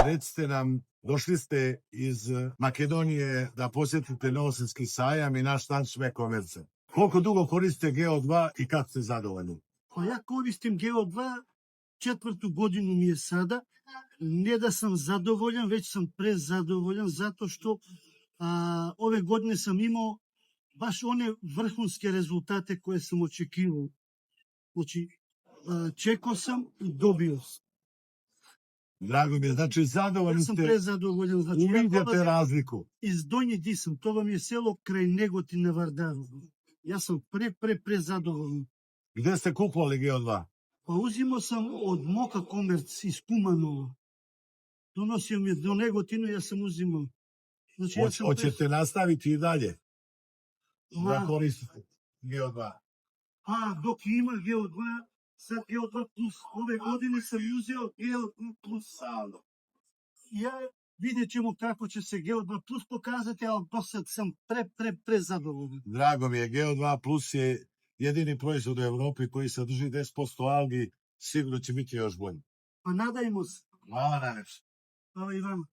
recite nam, došli ste iz Makedonije da posjetite Novosadski sajam i naš tančme komerce. Koliko dugo koristite GO2 i kako ste zadovoljni? Pa ja koristim GO2, 4. godinu mi je sada. Ne da sam zadovoljan, već sam prezadovoljan, zato što ove godine sam imao baš one vrhunske rezultate koje sam očekivao. Znači, čekao sam i dobio sam. Drago mi je, znači Ja zadovoljni sam ste, prezadovoljan. Znači, ja uvidite dolazim razliku. iz Donje Disam, to vam je selo kraj Negotina Vardaru. Ja sam prezadovoljan. Gde ste kupovali GO2? Pa uzimao sam od Moka Komerc iz Kumanova. Donosio mi je do Negotinu, ja sam uzimao. Znači, ja sam Hoćete nastaviti i dalje da Ma, koristite GO2? pa dok ima GO2, sad GO2 plus, ove godine sam uzeo GO2 plus saldo. Ja vidjet ćemo kako će se GO2 plus pokazati, ali do sad sam prezadovoljan. Drago mi je, GO2 plus je jedini proizvod u Evropi koji sadrži 10% algi, sigurno će biti još bolji. Pa nadajmo se. Hvala najlepše. Hvala i vama.